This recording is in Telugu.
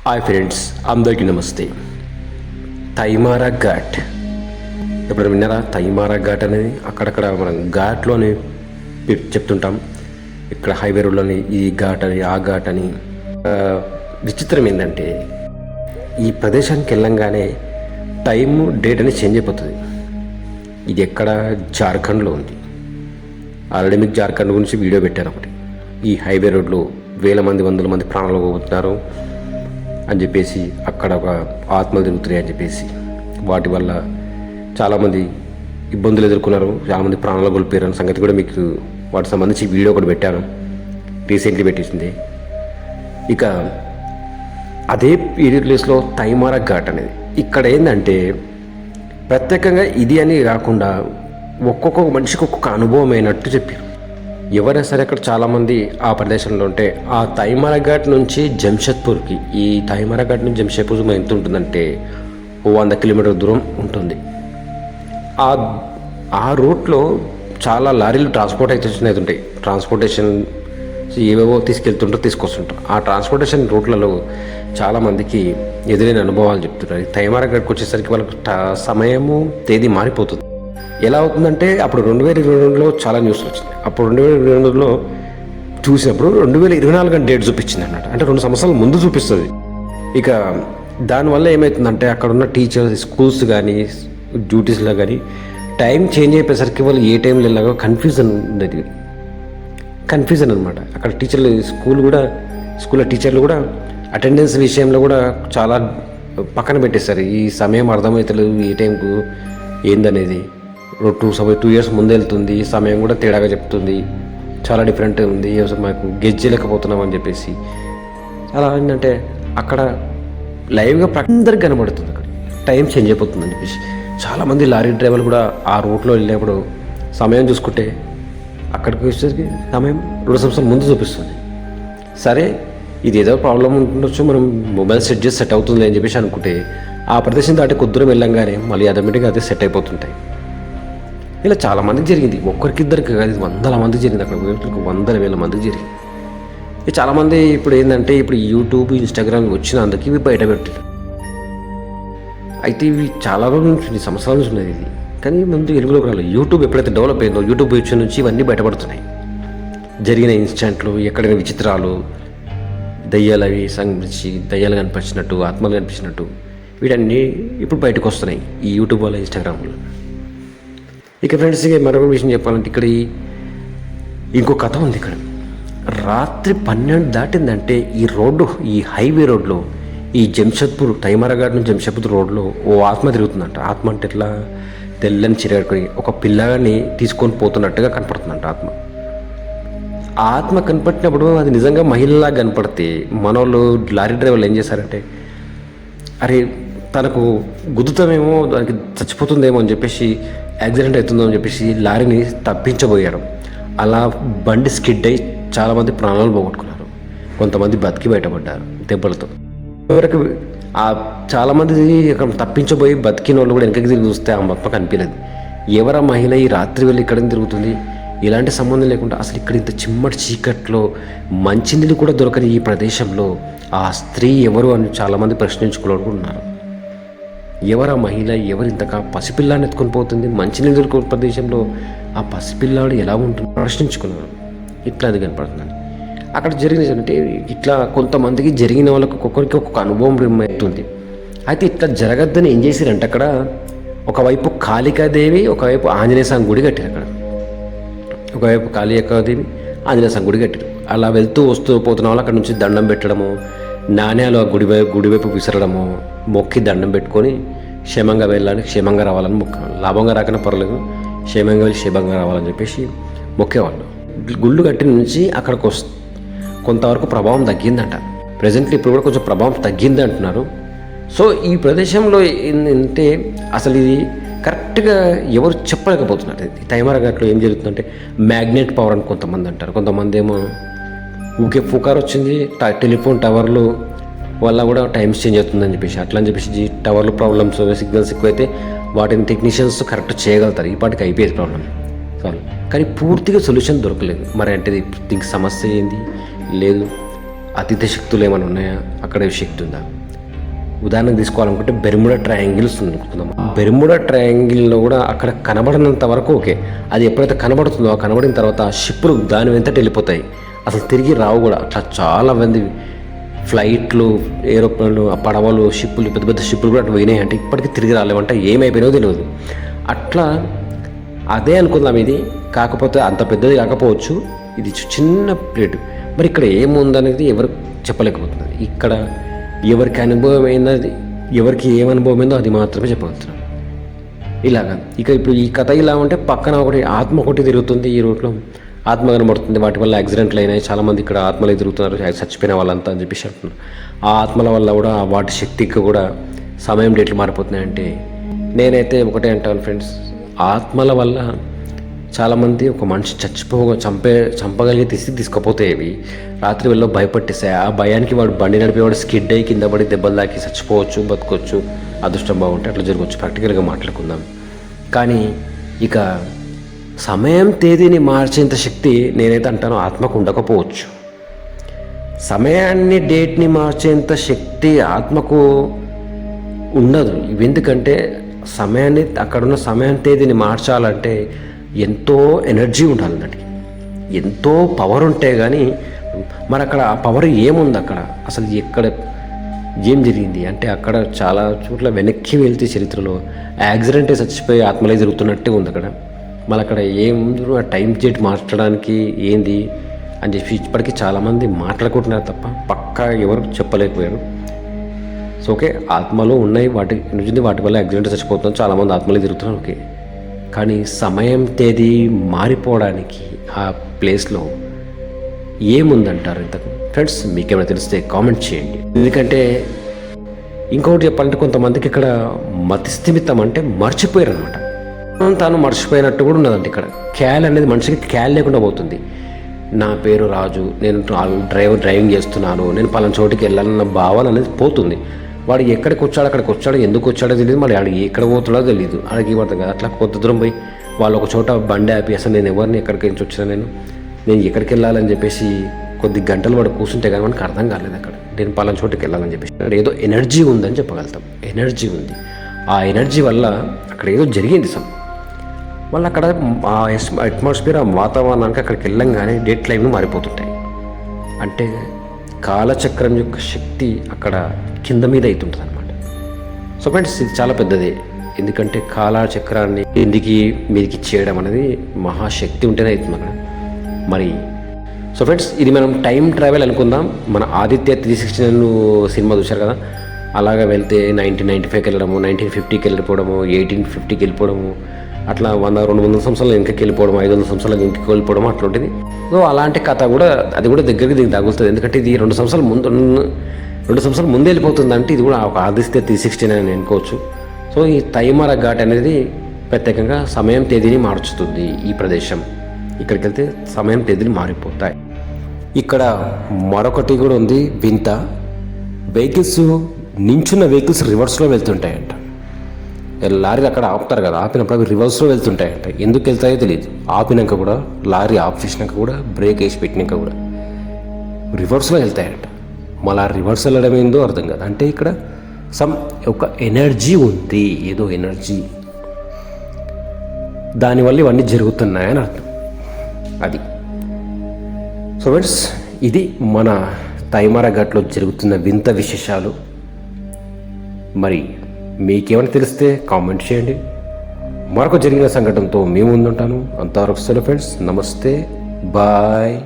హాయ్ ఫ్రెండ్స్, అందరికీ నమస్తే. తైమారా ఘాట్ ఎప్పుడు విన్నారా? తైమారా ఘాట్ అనేది అక్కడక్కడ మనం ఘాట్లోని చెప్తుంటాం. ఇక్కడ హైవే రోడ్లోని ఈ ఘాట్ అని ఆ ఘాట్ అని. విచిత్రం ఏంటంటే ఈ ప్రదేశానికి వెళ్ళంగానే టైము డేట్ అనేది చేంజ్ అయిపోతుంది. ఇది ఎక్కడ? జార్ఖండ్లో ఉంది. ఆల్రెడీ మీకు జార్ఖండ్ గురించి వీడియో పెట్టాను ఒకటి. ఈ హైవే రోడ్లో వేల మంది వందల మంది ప్రాణాలు పోతున్నారు అని చెప్పేసి, అక్కడ ఒక ఆత్మలు తిరుగుతున్నాయి అని చెప్పేసి, వాటి వల్ల చాలామంది ఇబ్బందులు ఎదుర్కొన్నారు, చాలామంది ప్రాణాలు కోల్పోయారు అనే సంగతి కూడా మీకు వాటికి సంబంధించి వీడియో కూడా పెట్టాను, రీసెంట్లీ పెట్టేసింది. ఇక అదే పీరియడ్ ప్లేస్లో తైమారా ఘాట్ అనేది ఇక్కడ ఏంటంటే ప్రత్యేకంగా ఇది అని కాకుండా ఒక్కొక్క మనిషికి ఒక్కొక్క అనుభవం అయినట్టు చెప్పారు. ఎవరైనా సరే అక్కడ చాలామంది ఆ ప్రదేశంలో ఉంటే ఆ తైమారా ఘాట్ నుంచి జంషెద్పూర్కి, ఈ తైమారా ఘాట్ నుంచి జంషెద్పూర్ ఎంత ఉంటుందంటే 100 కిలోమీటర్ దూరం ఉంటుంది. ఆ రూట్లో చాలా లారీలు ట్రాన్స్పోర్టేషన్ అయితే ఉంటాయి. ట్రాన్స్పోర్టేషన్ ఏవేవో తీసుకొస్తుంటారు. ఆ ట్రాన్స్పోర్టేషన్ రూట్లలో చాలామందికి ఎదురైన అనుభవాలు చెప్తున్నారు. తైమారా ఘాట్కి వచ్చేసరికి వాళ్ళకి సమయము తేదీ మారిపోతుంది. ఎలా అవుతుందంటే అప్పుడు 2022లో చాలా న్యూస్లు వచ్చింది. అప్పుడు 2022లో చూసినప్పుడు 2024 అని డేట్ చూపించింది అన్నమాట. అంటే 2 సంవత్సరాల ముందు చూపిస్తుంది. ఇక దానివల్ల ఏమవుతుందంటే అక్కడ ఉన్న టీచర్స్, స్కూల్స్ కానీ డ్యూటీస్లో కానీ టైం చేంజ్ అయిపోయేసరికి వాళ్ళు ఏ టైంలో వెళ్ళాగో కన్ఫ్యూజన్ అనమాట. అక్కడ టీచర్లు స్కూల్లో టీచర్లు కూడా అటెండెన్స్ విషయంలో కూడా చాలా పక్కన పెట్టేస్తారు. ఈ సమయం అర్థమవుతలేదు, ఏ టైంకు ఏందనేది. 2 ఇయర్స్ ముందు వెళ్తుంది, సమయం కూడా తేడాగా చెప్తుంది, చాలా డిఫరెంట్ ఉంది, మాకు గెజ్ చేయలేకపోతున్నాం అని చెప్పేసి. అలా ఏంటంటే అక్కడ లైవ్గా అందరికి కనబడుతుంది. అక్కడ టైం చేంజ్ అయిపోతుంది అని చెప్పేసి చాలామంది లారీ డ్రైవర్లు కూడా ఆ రూట్లో వెళ్ళినప్పుడు సమయం చూసుకుంటే అక్కడికి వచ్చేసరికి సమయం 2 సంవత్సరాల ముందు చూపిస్తుంది. సరే, ఇది ఏదో ప్రాబ్లం ఉంటుండొచ్చు, మనం మొబైల్ సెట్ అవుతుంది అని చెప్పేసి అనుకుంటే ఆ ప్రదేశం దాటి కొద్దిగా వెళ్ళంగానే మళ్ళీ ఆటోమేటిక్గా అదే సెట్ అయిపోతుంటాయి. ఇలా చాలామందికి జరిగింది, ఒక్కరికిద్దరికి కాదు, వందల మందికి జరిగింది. అక్కడ 100,000 మందికి జరిగింది. చాలామంది ఇప్పుడు ఏంటంటే ఇప్పుడు యూట్యూబ్, ఇన్స్టాగ్రామ్ వచ్చినందుకు ఇవి బయట పెట్టారు. అయితే ఇవి చాలా రోజుల నుంచి, సంవత్సరాల నుంచి ఉన్నది ఇది. కానీ ముందు వెలుగులోకి రాలేదు. యూట్యూబ్ ఎప్పుడైతే డెవలప్ అయిందో యూట్యూబ్ వచ్చి నుంచి ఇవన్నీ బయటపడుతున్నాయి. జరిగిన ఇన్సిడెంట్లు, ఎక్కడైనా విచిత్రాలు, దయ్యాలు కనిపించినట్టు, ఆత్మలు కనిపించినట్టు, వీటన్నీ ఇప్పుడు బయటకు వస్తున్నాయి ఈ యూట్యూబ్ వల్ల, ఇన్స్టాగ్రామ్లో. ఇక ఫ్రెండ్స్, మరొక విషయం చెప్పాలంటే ఇక్కడ ఇంకో కథ ఉంది. ఇక్కడ రాత్రి 12 దాటిందంటే ఈ హైవే రోడ్లో, ఈ జంషెద్పూర్ తైమారా ఘాట్ నుంచి జంషెద్పూర్ రోడ్లో ఓ ఆత్మ తిరుగుతుందంట. ఆత్మ అంటే ఎట్లా? తెల్లని చిరగడుకొని ఒక పిల్లగాన్ని తీసుకొని పోతున్నట్టుగా కనపడుతుందంట ఆత్మ. ఆ ఆత్మ కనపడినప్పుడు అది నిజంగా మహిళలా కనపడితే మనోళ్ళు లారీ డ్రైవర్లు ఏం చేశారంటే, అరే తనకు గుద్దుతామేమో, దానికి చచ్చిపోతుందేమో అని చెప్పేసి, యాక్సిడెంట్ అవుతుందో అని చెప్పేసి లారీని తప్పించబోయారు. అలా బండి స్కిడ్ అయి చాలామంది ప్రాణాలు పోగొట్టుకున్నారు. కొంతమంది బతికి బయటపడ్డారు దెబ్బలతో. ఎవరికి చాలామంది తప్పించబోయి బతికిన వాళ్ళు కూడా వెనకకి తిరిగి చూస్తే ఆ మొత్తం కనిపించలేదు. ఎవరా మహిళ ఈ రాత్రి వెళ్ళి ఇక్కడ తిరుగుతుంది? ఇలాంటి సంబంధం లేకుండా అసలు ఇక్కడ ఇంత చిమ్మటి చీకట్లో మంచినీళ్ళు కూడా దొరకని ఈ ప్రదేశంలో ఆ స్త్రీ ఎవరు అని చాలామంది ప్రశ్నించుకోవాలనుకుంటున్నారు. ఎవరా మహిళ? ఎవరు ఇంతగా పసిపిల్లాన్ని ఎత్తుకొని పోతుంది? మంచినీళ్ళు దొరికే ప్రదేశంలో ఆ పసిపిల్లాడు ఎలా ఉంటుంది ప్రశ్నించుకున్నారు. ఇట్లా అది కనపడుతుందని అక్కడ జరిగినదంటే, ఇట్లా కొంతమందికి జరిగిన వాళ్ళకి ఒక్కొక్కరికి ఒక్కొక్క అనుభవం అవుతుంది. అయితే ఇట్లా జరగద్దని ఏం చేశారంటే అక్కడ ఒకవైపు కాళికాదేవి, ఒకవైపు ఆంజనేయ స్వామి గుడి కట్టారు. అక్కడ ఒకవైపు కాళికాదేవి, ఆంజనేయ స్వామి గుడి కట్టారు. అలా వస్తూ పోతున్న వాళ్ళు అక్కడ నుంచి దండం పెట్టడము, నాణ్యాలు ఆ గుడివైపు విసరడము, మొక్కి దండం పెట్టుకొని క్షేమంగా వెళ్ళాలని, క్షేమంగా రావాలని మొక్కేవాళ్ళు. లాభంగా రాకనే పర్లేదు, క్షేమంగా వెళ్ళి క్షేమంగా రావాలని చెప్పేసి మొక్కేవాళ్ళు. గుళ్ళు కట్టిన నుంచి అక్కడికి కొంతవరకు ప్రభావం తగ్గిందంట. ప్రజెంట్లీ ఇప్పుడు కూడా కొంచెం ప్రభావం తగ్గింది అంటున్నారు. సో ఈ ప్రదేశంలో ఏంటంటే అసలు ఇది కరెక్ట్గా ఎవరు చెప్పలేకపోతున్నారు. తైమారా ఘాట్లో ఏం జరుగుతుందంటే మ్యాగ్నెట్ పవర్ అని కొంతమంది అంటారు, కొంతమంది ఏమో ఊకే పుకార్ వచ్చింది టెలిఫోన్ టవర్లు వల్ల కూడా టైమ్స్ చేంజ్ అవుతుందని చెప్పేసి, అట్లా అని చెప్పేసి టవర్లు ప్రాబ్లమ్స్, సిగ్నల్స్ ఎక్కువైతే వాటిని టెక్నీషియన్స్ కరెక్ట్ చేయగలుగుతారు. ఈ పాటికి అయిపోయేది ప్రాబ్లం సాల్వ్. కానీ పూర్తిగా సొల్యూషన్ దొరకలేదు. మరి అంటే దీనికి సమస్య ఏంది లేదు. అతీత శక్తులు ఏమైనా ఉన్నాయా, అక్కడ శక్తి ఉందా? ఉదాహరణకు తీసుకోవాలనుకుంటే బెర్ముడా ట్రయాంగిల్స్ అనుకుందాం. బెర్ముడా ట్రయాంగిల్లో కూడా అక్కడ కనబడినంత వరకు ఓకే, అది ఎప్పుడైతే కనబడుతుందో ఆ కనబడిన తర్వాత షిప్పులు దాని వెంతటి వెళ్ళిపోతాయి, అసలు తిరిగి రావు కూడా. అట్లా చాలా మంది ఫ్లైట్లు, ఏరోప్లేన్లు, పడవలు, షిప్పులు, పెద్ద పెద్ద షిప్పులు కూడా అట్లా పోయినాయి అంటే ఇప్పటికీ తిరిగి రాలేమంటే ఏమైపోయినాయో తెలియదు. అట్లా అదే అనుకుందాం ఇది, కాకపోతే అంత పెద్దది కాకపోవచ్చు, ఇది చిన్న ప్లేట్. మరి ఇక్కడ ఏముందనేది ఎవరు చెప్పలేకపోతున్నారు. ఇక్కడ ఎవరికి అనుభవం అయినది, ఎవరికి ఏమనుభవమైందో అది మాత్రమే చెప్పగలుగుతున్నాం. ఇలాగా ఇప్పుడు ఈ కథ ఇలా ఉంటే పక్కన ఆత్మ ఒకటి తిరుగుతుంది ఈ రూట్లో, ఆత్మ కనబడుతుంది, వాటి వల్ల యాక్సిడెంట్లు అయినాయి, చాలామంది ఇక్కడ ఆత్మలు తిరుగుతున్నారు, చచ్చిపోయిన వాళ్ళంతా అని చెప్పేసి అంటున్నారు. ఆ ఆత్మల వల్ల కూడా వాటి శక్తికి కూడా సమయం డేట్లు మారిపోతున్నాయంటే నేనైతే ఒకటే అంటాను ఫ్రెండ్స్, ఆత్మల వల్ల చాలామంది ఒక మనిషి చంపగలిగే తీసుకుపోతాయి. రాత్రి వెళ్ళి భయపట్టేస్తాయి. ఆ భయానికి వాడు బండి నడిపేవాడు స్కిడ్ అయ్యి కింద పడి దెబ్బలు దాకి చచ్చిపోవచ్చు, బతకొచ్చు, అదృష్టం బాగుంటే అట్లా జరగవచ్చు. ప్రాక్టికల్గా మాట్లాడుకుందాం. కానీ ఇక సమయం తేదీని మార్చేంత శక్తి నేనైతే అంటాను ఆత్మకు ఉండకపోవచ్చు. సమయాన్ని, డేట్ని మార్చేంత శక్తి ఆత్మకు ఉండదు. ఎందుకంటే సమయాన్ని, అక్కడున్న సమయం తేదీని మార్చాలంటే ఎంతో ఎనర్జీ ఉండాలి, దానికి ఎంతో పవర్ ఉంటే కానీ. మరి అక్కడ ఆ పవర్ ఏముంది, అక్కడ అసలు ఎక్కడ ఏం జరిగింది అంటే అక్కడ చాలా చోట్ల వెనక్కి వెళ్తే చరిత్రలో యాక్సిడెంటే చచ్చిపోయి ఆత్మలే జరుగుతున్నట్టే ఉంది అక్కడ. మళ్ళీ అక్కడ ఏముంది, ఆ టైం డేట్ మార్చడానికి ఏంది అని చెప్పి ఇప్పటికీ చాలామంది మాట్లాడుకుంటున్నారు తప్ప పక్కా ఎవరు చెప్పలేకపోయారు. సో ఓకే, ఆత్మలు ఉన్నాయి, వాటి వల్ల యాక్సిడెంట్ చచ్చిపోతున్నారు, చాలామంది ఆత్మలే తిరుగుతున్నారు ఓకే. కానీ సమయం తేదీ మారిపోవడానికి ఆ ప్లేస్లో ఏముందంటారు ఇంతకు? ఫ్రెండ్స్ మీకేమైనా తెలిస్తే కామెంట్ చేయండి. ఎందుకంటే ఇంకొకటి చెప్పాలంటే కొంతమందికి ఇక్కడ మతిస్థిమితం అంటే మర్చిపోయారు అనమాట. తాను మర్చిపోయినట్టు కూడా ఉన్నదంటే ఇక్కడ క్యాల్ అనేది మనిషికి క్యాల్ లేకుండా పోతుంది. నా పేరు రాజు, నేను డ్రైవింగ్ చేస్తున్నాను, నేను పలానా చోటికి వెళ్ళాలన్న భావన అనేది పోతుంది. వాడు ఎక్కడికి వచ్చాడో అక్కడికి వచ్చాడో, ఎందుకు వచ్చాడో తెలియదు, మరి వాడు ఎక్కడ పోతాడో తెలియదు, అడిగి పడుతుంది కదా. అట్లా కొంత దూరం పోయి వాళ్ళు ఒక చోట బండి ఆపి అసలు నేను ఎవరిని ఎక్కడికి నుంచి వచ్చినా, నేను ఎక్కడికి వెళ్ళాలని చెప్పేసి కొద్ది గంటలు వాడు కూర్చుంటే కానీ మనకు అర్థం కాలేదు అక్కడ నేను పలానా చోటుకి వెళ్ళాలని చెప్పేసి. అక్కడ ఏదో ఎనర్జీ ఉందని చెప్పగలుగుతాం, ఎనర్జీ ఉంది. ఆ ఎనర్జీ వల్ల అక్కడ ఏదో జరిగింది మళ్ళీ అక్కడ ఆ అట్మాస్ఫియర్, ఆ వాతావరణానికి అక్కడికి వెళ్ళంగానే డేట్ లైన్లు మారిపోతుంటాయి. అంటే కాలచక్రం యొక్క శక్తి అక్కడ కింద మీద అవుతుంటుంది అనమాట. సో ఫ్రెండ్స్ ఇది చాలా పెద్దది, ఎందుకంటే కాలచక్రాన్ని కిందికి మీదికి చేయడం అనేది మహాశక్తి ఉంటేనే అవుతుంది అక్కడ. మరి సో ఫ్రెండ్స్ ఇది మనం టైం ట్రావెల్ అనుకుందాం. మన ఆదిత్య 369 సినిమా చూశారు కదా, అలాగా వెళ్తే 1995కి వెళ్ళడము, 1950కి వెళ్ళిపోవడము, 1850కి వెళ్ళిపోవడము, అట్లా 100-200 సంవత్సరాలు వెనక్కి వెళ్ళిపోవడం, 500 సంవత్సరాలు వెనక్కి వెళ్ళిపోవడం అట్లా ఉంటుంది. సో అలాంటి కథ కూడా అది కూడా దగ్గరికి దీనికి తగులుతుంది. ఎందుకంటే ఇది 2 సంవత్సరాలు ముందు వెళ్ళిపోతుందంటే ఇది కూడా ఒక ఆదిత్య 369 అని అనుకోవచ్చు. సో ఈ తైమర ఘాట్ అనేది ప్రత్యేకంగా సమయం తేదీని మార్చుతుంది. ఈ ప్రదేశం ఇక్కడికి వెళ్తే సమయం తేదీని మారిపోతాయి. ఇక్కడ మరొకటి కూడా ఉంది వింత, వెహికల్స్ నించున్న వెహికల్స్ రివర్స్లో వెళ్తుంటాయంట. లారీ అక్కడ ఆపుతారు కదా, ఆపినప్పుడు అవి రివర్స్లో వెళ్తుంటాయంట. ఎందుకు వెళ్తాయో తెలియదు. ఆపినాక కూడా, లారీ ఆఫ్ చేసినాక కూడా, బ్రేక్ వేసి పెట్టినాక కూడా రివర్స్లో వెళ్తాయంట. మళ్ళీ ఆ రివర్స్ వెళ్ళడం ఏందో అర్థం కాదు. అంటే ఇక్కడ ఒక ఎనర్జీ ఉంది, ఏదో ఎనర్జీ, దానివల్ల ఇవన్నీ జరుగుతున్నాయని అర్థం. అది సో ఫ్రెండ్స్ ఇది మన తైమర ఘాట్లో జరుగుతున్న వింత విశేషాలు. మరి మీకేమైనా తెలిస్తే కామెంట్ చేయండి. మరొక జరిగిన సంఘటనతో మేము ముందుంటాను. అంతవరకు సెలవు ఫ్రెండ్స్, నమస్తే, బాయ్.